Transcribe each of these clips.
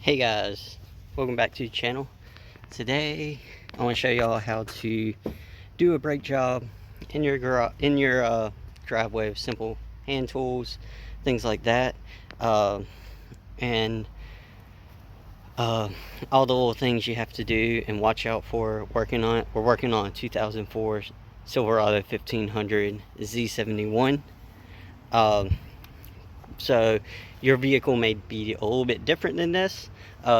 Hey guys, welcome back to the channel. Today I want to show y'all how to do a brake job in your driveway with simple hand tools, things like that, and all the little things you have to do and watch out for working on it. We're working on a 2004 Silverado 1500 Z71. So your vehicle may be a little bit different than this,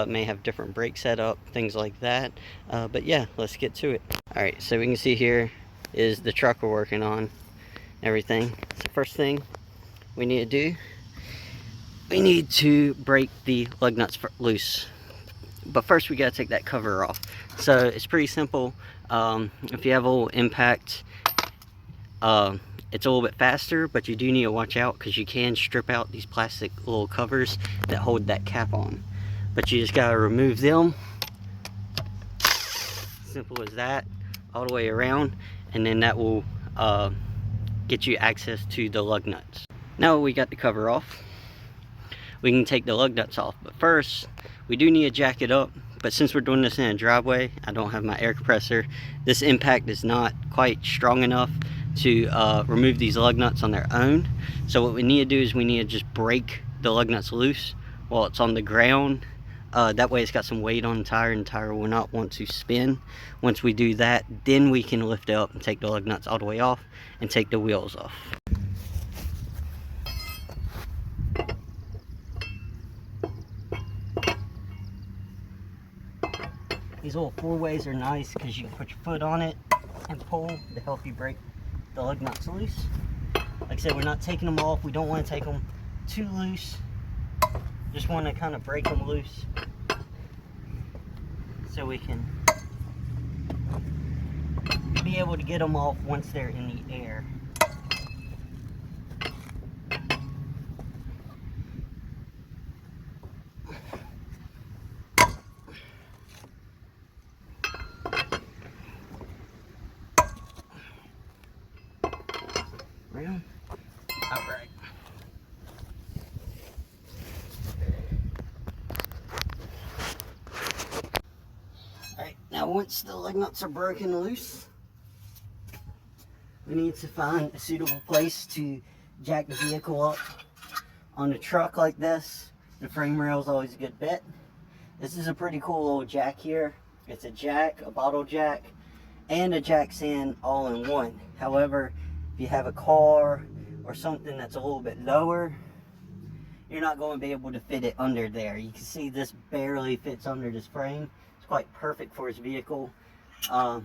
may have different brake setup, things like that, but yeah, let's get to it. All right, so we can see here is the truck we're working on, everything. So first thing we need to do, we need to break the lug nuts loose, but first we got to take that cover off. So it's pretty simple. If you have a little impact, it's a little bit faster, but you do need to watch out because you can strip out these plastic little covers that hold that cap on. But you just gotta remove them. Simple as that, all the way around, and then that will get you access to the lug nuts. Now we got the cover off, we can take the lug nuts off. But first, we do need to jack it up. But since we're doing this in a driveway, I don't have my air compressor. This impact is not quite strong enough to remove these lug nuts on their own. So what we need to do is we need to just break the lug nuts loose while it's on the ground. That way it's got some weight on the tire, and the tire will not want to spin. Once we do that, then we can lift it up and take the lug nuts all the way off and take the wheels off. These little four-ways are nice because you can put your foot on it and pull to help you break the lug nuts loose. Like I said, we're not taking them off. We don't want to take them too loose. Just want to kind of break them loose so we can be able to get them off once they're in the air. Round. All right. Alright, now once the lug nuts are broken loose, we need to find a suitable place to jack the vehicle up. On a truck like this, the frame rail is always a good bet. This is a pretty cool little jack here. It's a jack, a bottle jack, and a jack stand all in one. However, if you have a car or something that's a little bit lower, you're not going to be able to fit it under there. You can see this barely fits under this frame. It's quite perfect for his vehicle. It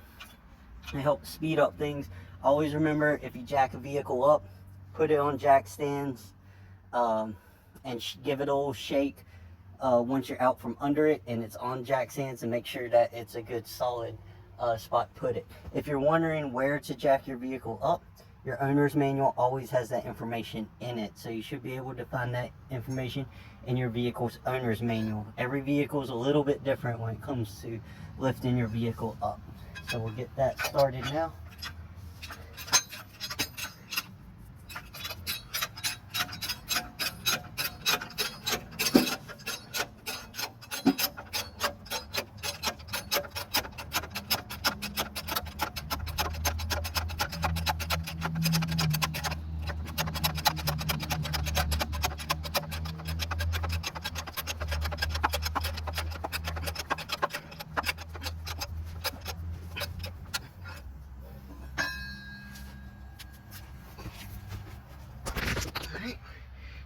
helps speed up things. Always remember, if you jack a vehicle up, put it on jack stands, and give it a little shake once you're out from under it and it's on jack stands, and make sure that it's a good solid spot to put it. If you're wondering where to jack your vehicle up, your owner's manual always has that information in it, so you should be able to find that information in your vehicle's owner's manual. Every vehicle is a little bit different when it comes to lifting your vehicle up. So we'll get that started now.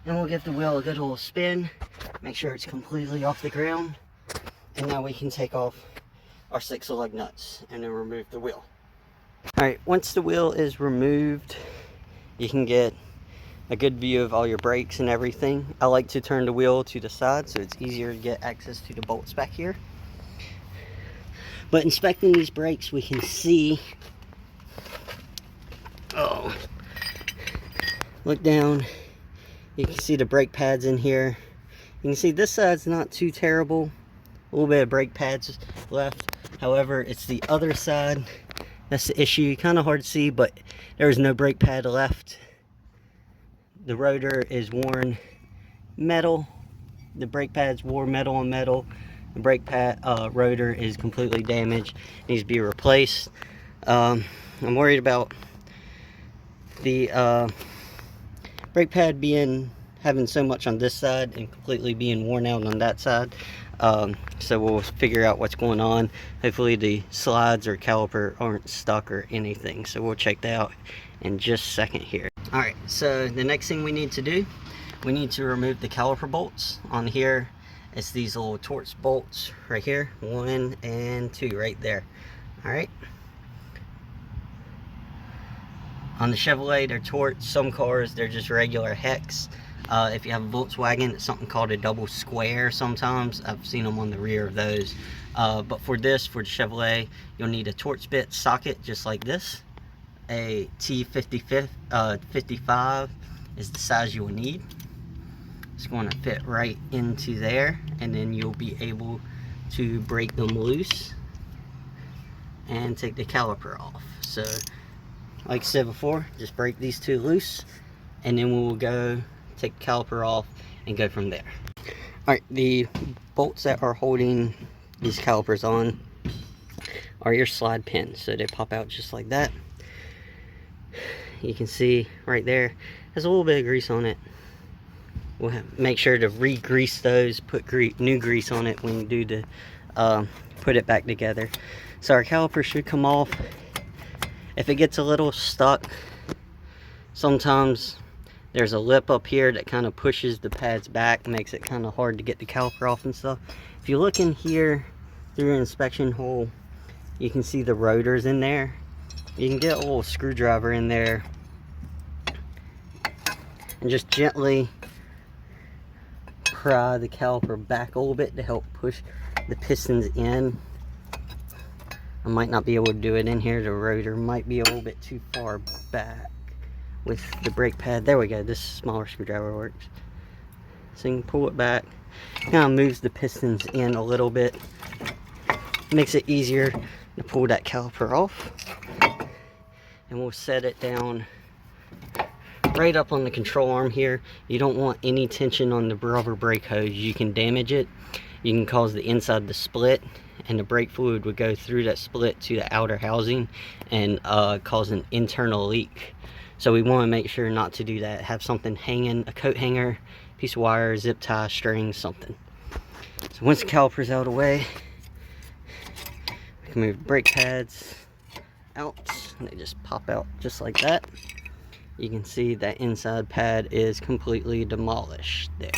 And we'll give the wheel a good little spin, make sure it's completely off the ground, and now we can take off our 6 lug nuts and then remove the wheel. Alright, once the wheel is removed, you can get a good view of all your brakes and everything. I like to turn the wheel to the side so it's easier to get access to the bolts back here. But inspecting these brakes, we can see, look down, you can see the brake pads in here. You can see this side's not too terrible, a little bit of brake pads left. However, it's the other side that's the issue. Kind of hard to see, but there's no brake pad left. The rotor is worn metal, the brake pads wore metal on metal. The brake pad rotor is completely damaged, needs to be replaced. I'm worried about the brake pad having so much on this side and completely being worn out on that side. So we'll figure out what's going on. Hopefully the slides or caliper aren't stuck or anything, so we'll check that out in just a second here. All right, so the next thing we need to do, we need to remove the caliper bolts. On here, it's these little Torx bolts right here, 1 and 2 right there. All right, on the Chevrolet, they're Torx. Some cars, they're just regular hex. If you have a Volkswagen, it's something called a double square sometimes. I've seen them on the rear of those. But for the Chevrolet, you'll need a Torx bit socket just like this. A T55 is the size you will need. It's going to fit right into there, and then you'll be able to break them loose and take the caliper off. So, like I said before, just break these two loose, and then we'll go take the caliper off and go from there. Alright, the bolts that are holding these calipers on are your slide pins, so they pop out just like that. You can see right there has a little bit of grease on it. We'll make sure to re-grease those, put new grease on it when you do the put it back together. So our caliper should come off. If it gets a little stuck, sometimes there's a lip up here that kind of pushes the pads back, makes it kind of hard to get the caliper off and stuff. If you look in here through an inspection hole, you can see the rotors in there. You can get a little screwdriver in there and just gently pry the caliper back a little bit to help push the pistons in. I might not be able to do it in here. The rotor might be a little bit too far back with the brake pad. There we go. This smaller screwdriver works. So you can pull it back. Kind of moves the pistons in a little bit. Makes it easier to pull that caliper off. And we'll set it down right up on the control arm here. You don't want any tension on the rubber brake hose. You can damage it. You can cause the inside to split, and the brake fluid would go through that split to the outer housing and cause an internal leak. So we want to make sure not to do that. Have something hanging, a coat hanger, piece of wire, zip tie, string, something. So once the caliper's out of the way, we can move the brake pads out, and they just pop out just like that. You can see that inside pad is completely demolished there.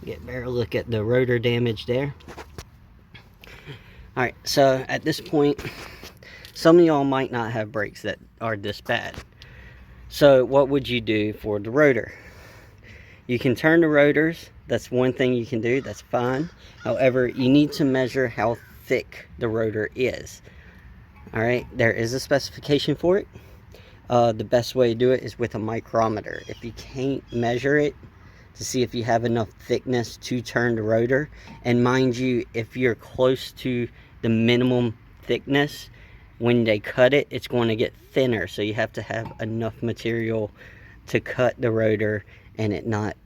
Get a better look at the rotor damage there. Alright, so at this point, some of y'all might not have brakes that are this bad. So what would you do for the rotor? You can turn the rotors. That's one thing you can do. That's fine. However, you need to measure how thick the rotor is. Alright, there is a specification for it. The best way to do it is with a micrometer. If you can't measure it to see if you have enough thickness to turn the rotor, and mind you, if you're close to the minimum thickness, when they cut it, it's going to get thinner. So you have to have enough material to cut the rotor and it not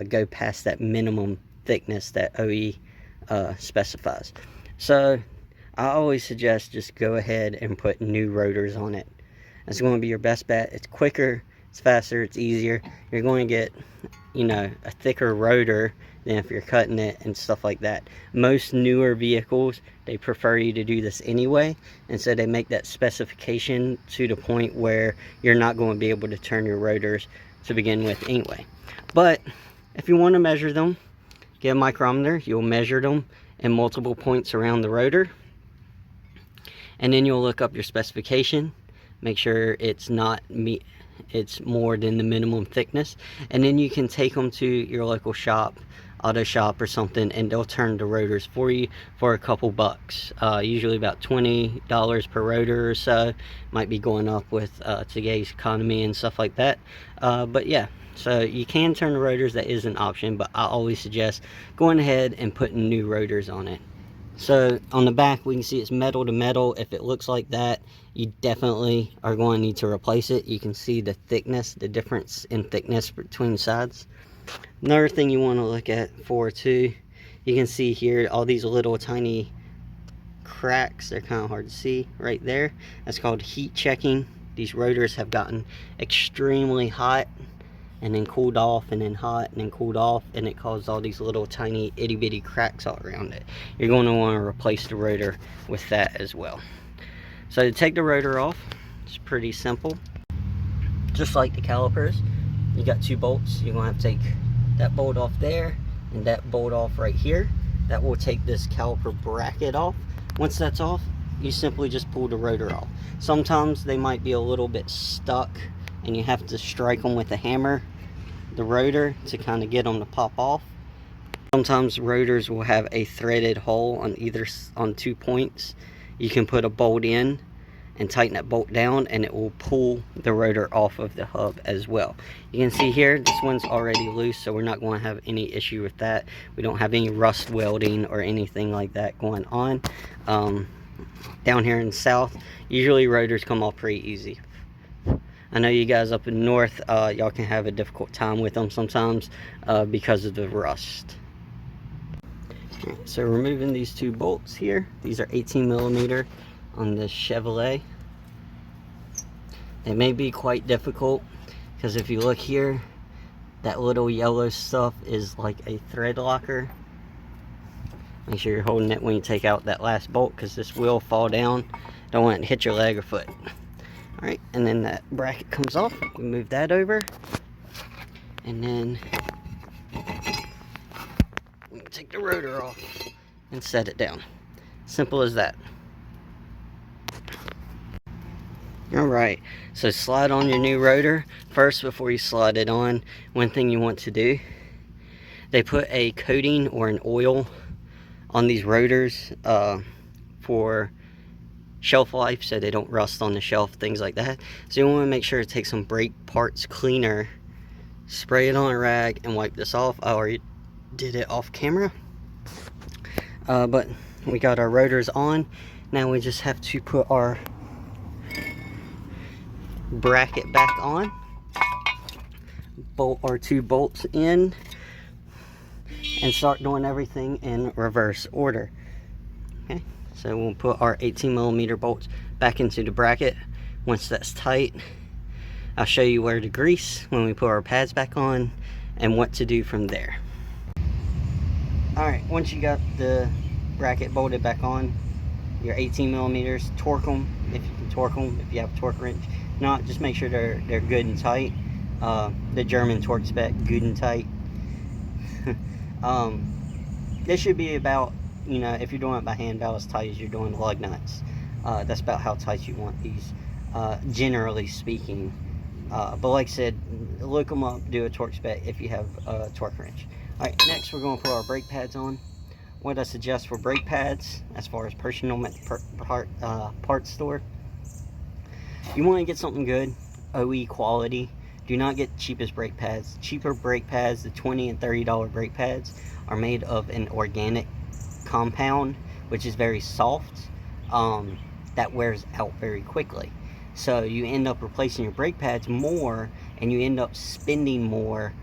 go past that minimum thickness that OE specifies. So I always suggest just go ahead and put new rotors on it. That's going to be your best bet. It's quicker, it's faster, it's easier. You're going to get, you know, a thicker rotor than if you're cutting it and stuff like that. Most newer vehicles, they prefer you to do this anyway, and so they make that specification to the point where you're not going to be able to turn your rotors to begin with anyway. But if you want to measure them, get a micrometer. You'll measure them in multiple points around the rotor, and then you'll look up your specification. Make sure it's it's more than the minimum thickness, and then you can take them to your local shop, auto shop or something, and they'll turn the rotors for you for a couple bucks. Usually about $20 per rotor or so. Might be going up with today's economy and stuff like that. But yeah, so you can turn the rotors. That is an option, but I always suggest going ahead and putting new rotors on it. So on the back, we can see it's metal to metal. If it looks like that, you definitely are going to need to replace it. You can see the thickness, the difference in thickness between sides. Another thing you want to look at for too, you can see here all these little tiny cracks. They're kind of hard to see right there. That's called heat checking. These rotors have gotten extremely hot and then cooled off and then hot and then cooled off, and it caused all these little tiny itty bitty cracks all around it. You're going to want to replace the rotor with that as well. So to take the rotor off, it's pretty simple. Just like the calipers, you got 2 bolts. You're going to have to take that bolt off there and that bolt off right here. That will take this caliper bracket off. Once that's off, you simply just pull the rotor off. Sometimes they might be a little bit stuck and you have to strike them with a hammer, the rotor, to kind of get them to pop off. Sometimes rotors will have a threaded hole on 2 points. You can put a bolt in and tighten that bolt down and it will pull the rotor off of the hub as well. You can see here, this one's already loose, so we're not going to have any issue with that. We don't have any rust welding or anything like that going on. Down here in the south, usually rotors come off pretty easy. I know you guys up in north, y'all can have a difficult time with them sometimes because of the rust. So removing these 2 bolts here, these are 18mm on the Chevrolet. They may be quite difficult because if you look here, that little yellow stuff is like a thread locker. Make sure you're holding it when you take out that last bolt because this will fall down. Don't want it to hit your leg or foot. Alright, and then that bracket comes off. We move that over. And then we take the rotor off and set it down. Simple as that. Alright, so slide on your new rotor. First, before you slide it on, one thing you want to do, they put a coating or an oil on these rotors for shelf life so they don't rust on the shelf, things like that. So you want to make sure to take some brake parts cleaner, spray it on a rag, and wipe this off. I already did it off camera. But we got our rotors on. Now we just have to put our bracket back on, bolt our 2 bolts in, and start doing everything in reverse order. Okay, so we'll put our 18mm bolts back into the bracket. Once that's tight, I'll show you where to grease when we put our pads back on and what to do from there. Alright, once you got the bracket bolted back on, your 18mm, torque them if you can torque them, if you have a torque wrench. Not, just make sure they're good and tight. The German torque spec, good and tight. This should be about, you know, if you're doing it by hand, about as tight as you're doing lug nuts. That's about how tight you want these, generally speaking. But like I said, look them up, do a torque spec if you have a torque wrench. Alright, next we're going to put our brake pads on. What I suggest for brake pads, as far as personal parts store, you want to get something good, OE quality. Do not get the cheapest brake pads. Cheaper brake pads, the $20 and $30 brake pads, are made of an organic compound, which is very soft, that wears out very quickly. So you end up replacing your brake pads more, and you end up spending more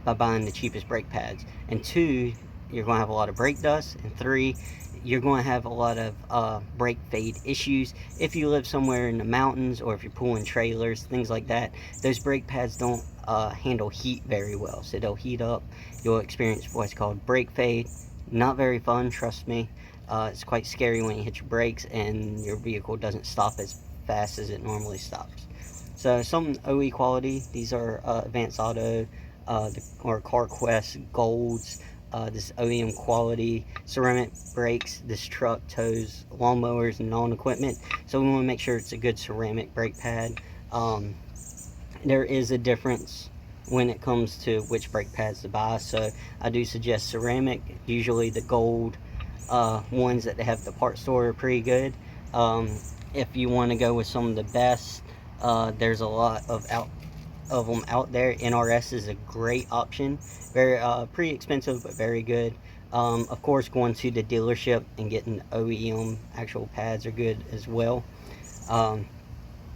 by buying the cheapest brake pads. And 2, you're going to have a lot of brake dust, and 3, you're going to have a lot of brake fade issues. If you live somewhere in the mountains, or if you're pulling trailers, things like that, those brake pads don't handle heat very well, so they'll heat up. You'll experience what's called brake fade. Not very fun, trust me. It's quite scary when you hit your brakes and your vehicle doesn't stop as fast as it normally stops. So some OE quality, these are Advanced Auto or CarQuest Golds. This OEM quality ceramic brakes. This truck tows lawnmowers and lawn equipment, so we want to make sure it's a good ceramic brake pad. There is a difference when it comes to which brake pads to buy, so I do suggest ceramic. Usually the gold ones that they have at the part store are pretty good. If you want to go with some of the best, there's a lot of them out there. NRS is a great option. Very pretty expensive, but very good. Of course, going to the dealership and getting OEM actual pads are good as well.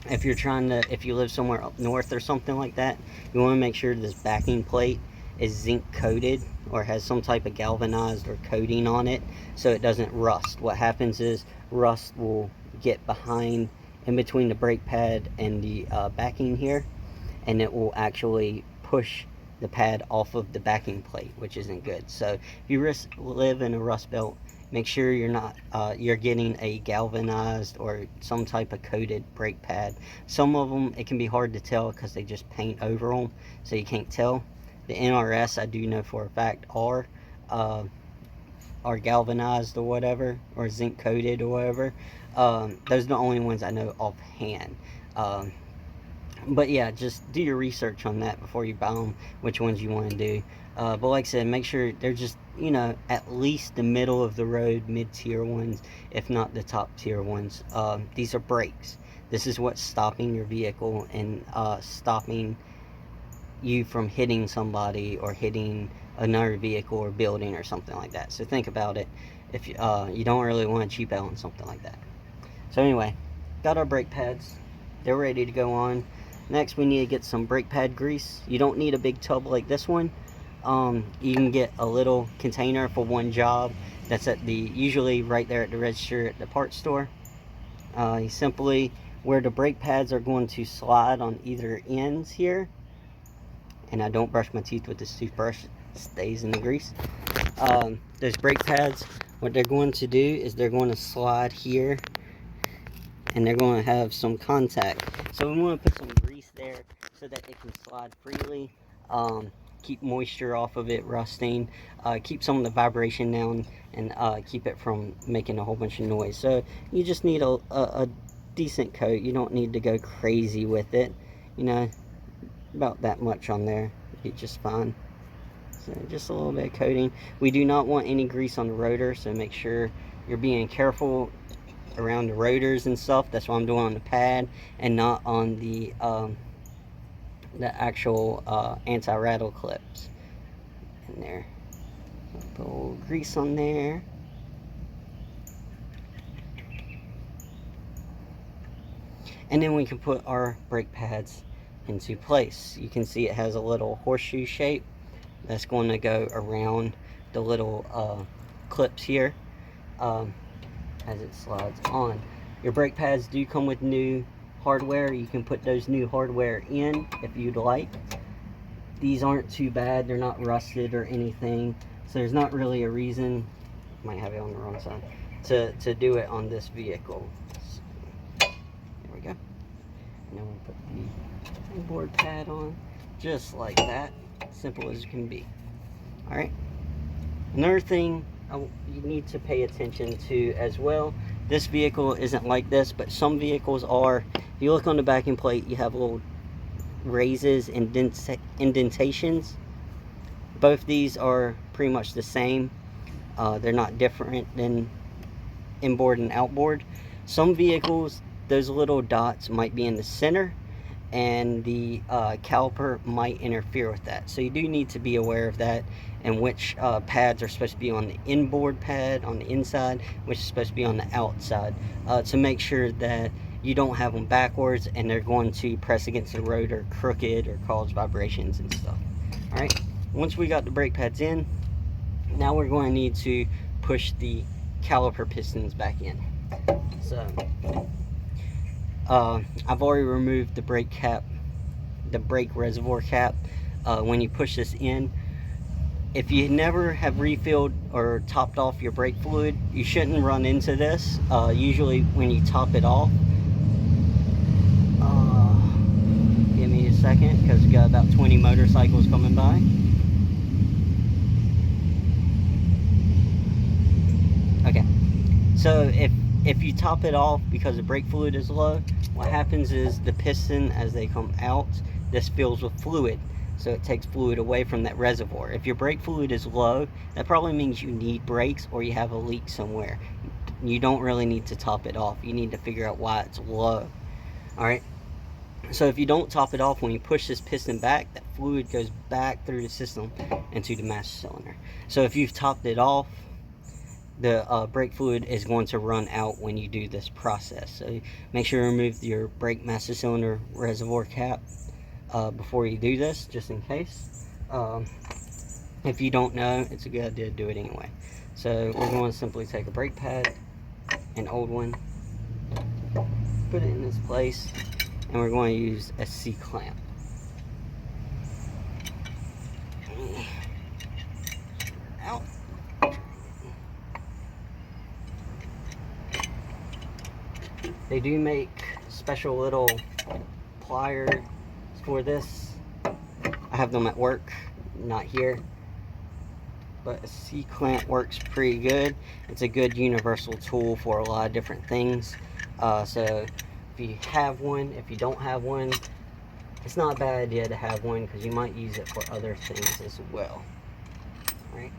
If you're if you live somewhere up north or something like that, you want to make sure this backing plate is zinc coated or has some type of galvanized or coating on it so it doesn't rust. What happens is rust will get behind in between the brake pad and the backing here, and it will actually push the pad off of the backing plate, which isn't good. So if you live in a rust belt, make sure you're not you're getting a galvanized or some type of coated brake pad. Some of them, it can be hard to tell because they just paint over them, so you can't tell. The NRS, I do know for a fact, are galvanized or whatever, or zinc coated or whatever. Those are the only ones I know offhand. But yeah, just do your research on that before you buy them, which ones you want to do. But like I said, make sure they're just, at least the middle of the road, mid-tier ones, if not the top tier ones. These are brakes. This is what's stopping your vehicle and stopping you from hitting somebody or hitting another vehicle or building or something like that. So think about it if you don't really want to cheap out on something like that. So anyway, got our brake pads. They're ready to go on. Next, we need to get some brake pad grease. You don't need a big tub like this one. You can get a little container for one job. That's usually right there at the register at the parts store. You simply, where the brake pads are going to slide on either ends here, and I don't brush my teeth with this toothbrush, it stays in the grease. Those brake pads, what they're going to do is they're going to slide here, and they're going to have some contact. So we want to put some grease there so that it can slide freely, keep moisture off of it rusting, keep some of the vibration down, and keep it from making a whole bunch of noise. So you just need a decent coat. You don't need to go crazy with it, about that much on there, be just fine. So just a little bit of coating. We do not want any grease on the rotor, so make sure you're being careful around the rotors and stuff. That's what I'm doing on the pad and not on the actual anti-rattle clips in there. Put a little grease on there. And then we can put our brake pads into place. You can see it has a little horseshoe shape that's going to go around the little clips here as it slides on. Your brake pads do come with new hardware. You can put those new hardware in if you'd like. These aren't too bad. They're not rusted or anything, so there's not really a reason, might have it on the wrong side, to do it on this vehicle. There we go. And then we'll put the inboard pad on just like that, simple as it can be. All right, another thing you need to pay attention to as well, this vehicle isn't like this, but some vehicles are. If you look on the backing plate, you have little raises, indentations. Both these are pretty much the same. They're not different than inboard and outboard. Some vehicles, those little dots might be in the center, and the caliper might interfere with that. So you do need to be aware of that, and which pads are supposed to be on the inboard pad on the inside, which is supposed to be on the outside, to make sure that you don't have them backwards and they're going to press against the rotor crooked or cause vibrations and stuff. All right, once we got the brake pads in, now we're going to need to push the caliper pistons back in. So I've already removed the brake cap, the brake reservoir cap. When you push this in, if you never have refilled or topped off your brake fluid, you shouldn't run into this. Usually when you top it off, give me a second because we got about 20 motorcycles coming by. Okay, so if you top it off because the brake fluid is low, what happens is the piston, as they come out, this fills with fluid, so it takes fluid away from that reservoir. If your brake fluid is low, that probably means you need brakes or you have a leak somewhere. You don't really need to top it off. You need to figure out why it's low. All right, so if you don't top it off, when you push this piston back, that fluid goes back through the system into the master cylinder. So if you've topped it off, the brake fluid is going to run out when you do this process. So make sure you remove your brake master cylinder reservoir cap before you do this, just in case. If you don't know, it's a good idea to do it anyway. So we're going to simply take a brake pad, an old one, put it in its place, and we're going to use a C-clamp. Out. They do make special little pliers for this. I have them at work, not here. But a C-clamp works pretty good. It's a good universal tool for a lot of different things. So if you have one, if you don't have one, it's not a bad idea to have one because you might use it for other things as well. Right?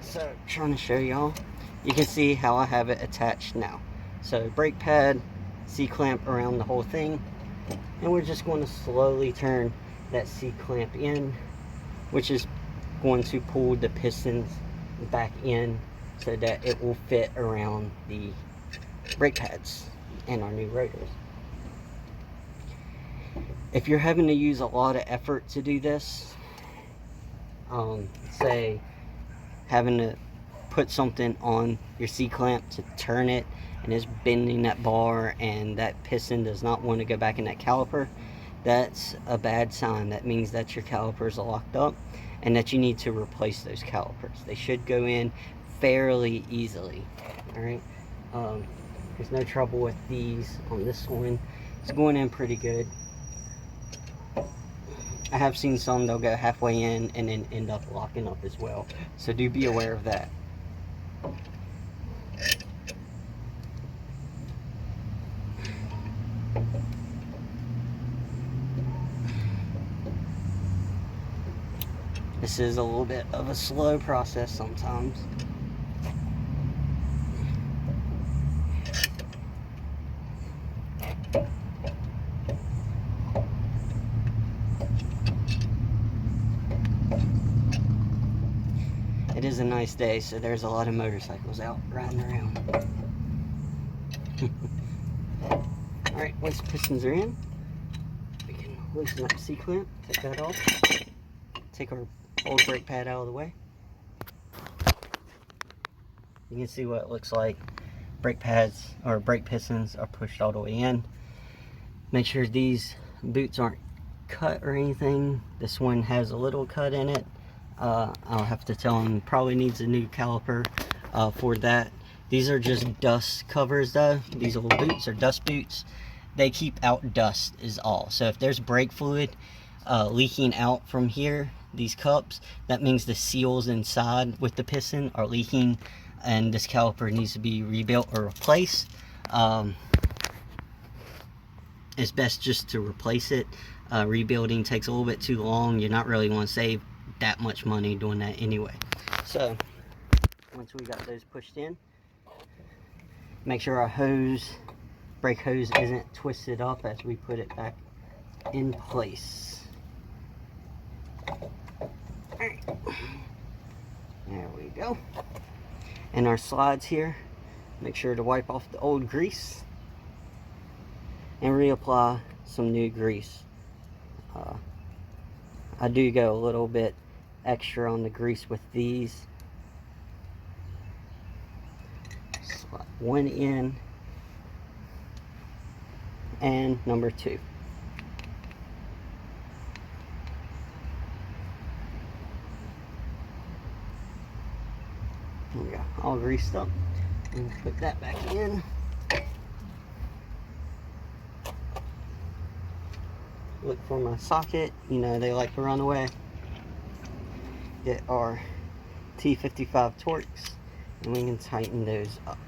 So trying to show y'all, you can see how I have it attached now. So brake pad, C-clamp around the whole thing, and we're just going to slowly turn that C-clamp in, which is going to pull the pistons back in so that it will fit around the brake pads and our new rotors. If you're having to use a lot of effort to do this, say having to put something on your C-clamp to turn it and it's bending that bar and that piston does not want to go back in that caliper, that's a bad sign. That means that your calipers are locked up and that you need to replace those calipers. They should go in fairly easily. Alright, there's no trouble with these on this one. It's going in pretty good. I have seen some they'll go halfway in and then end up locking up as well, so do be aware of that. This is a little bit of a slow process sometimes. It is a nice day, so there's a lot of motorcycles out riding around. Alright, once the pistons are in, we can loosen up the C-clamp, take that off, take our old brake pad out of the way. You can see what it looks like. Brake pads or brake pistons are pushed all the way in. Make sure these boots aren't cut or anything. This one has a little cut in it. I'll have to tell him probably needs a new caliper for that. These are just dust covers though. These old boots are dust boots. They keep out dust is all. So if there's brake fluid leaking out from here, these cups, that means the seals inside with the piston are leaking and this caliper needs to be rebuilt or replaced. It's best just to replace it. Rebuilding takes a little bit too long. You're not really want to save that much money doing that anyway. So once we got those pushed in, make sure our hose, brake hose, isn't twisted up as we put it back in place. Alright, there we go. And our slides here, make sure to wipe off the old grease and reapply some new grease. I do go a little bit extra on the grease with these. Slide one in and number two. There we go, all greased up, and put that back in. Look for my socket, you know they like to run away. Get our T55 Torx and we can tighten those up.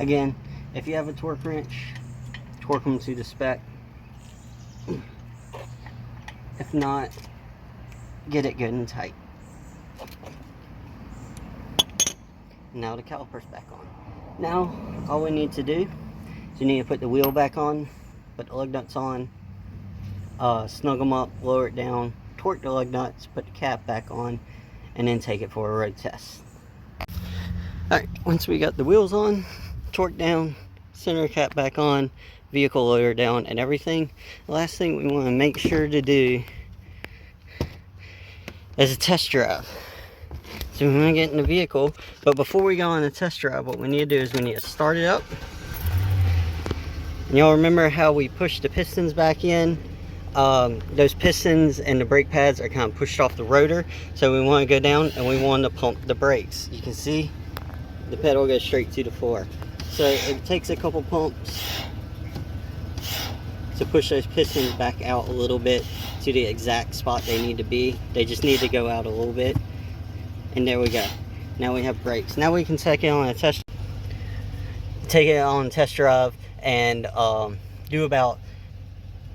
Again, if you have a torque wrench, torque them to the spec. If not, get it good and tight. Now the caliper's back on. Now all we need to do is you need to put the wheel back on, put the lug nuts on, snug them up, lower it down, torque the lug nuts, put the cap back on, and then take it for a road test. Alright, once we got the wheels on, torque down, center cap back on, vehicle loader down, and everything, the last thing we want to make sure to do is a test drive. So we're going to get in the vehicle, but before we go on the test drive, what we need to do is we need to start it up. Y'all remember how we pushed the pistons back in? Those pistons and the brake pads are kind of pushed off the rotor, so we want to go down and we want to pump the brakes. You can see the pedal goes straight to the floor. So it takes a couple pumps to push those pistons back out a little bit to the exact spot they need to be. They just need to go out a little bit. And there we go. Now we have brakes. Now we can take it on a test drive and do about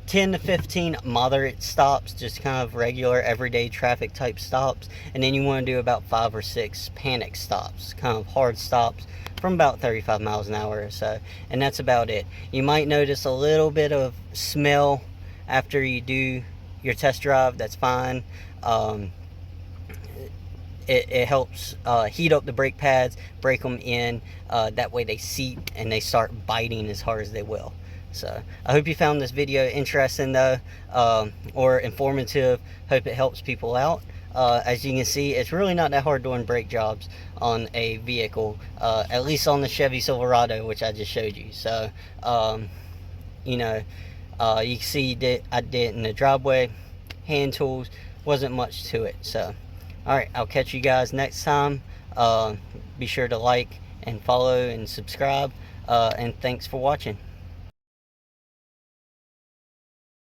10 to 15 moderate stops, just kind of regular everyday traffic type stops, and then you want to do about 5 or 6 panic stops, kind of hard stops from about 35 miles an hour or so, and that's about it. You might notice a little bit of smell after you do your test drive. That's fine. It helps heat up the brake pads, break them in, that way they seat and they start biting as hard as they will. So I hope you found this video interesting though, or informative. Hope it helps people out. As you can see, it's really not that hard doing brake jobs on a vehicle, at least on the Chevy Silverado, which I just showed you. So you know, you can see that I did it in the driveway, hand tools, wasn't much to it. So alright, I'll catch you guys next time. Be sure to like and follow and subscribe, and thanks for watching.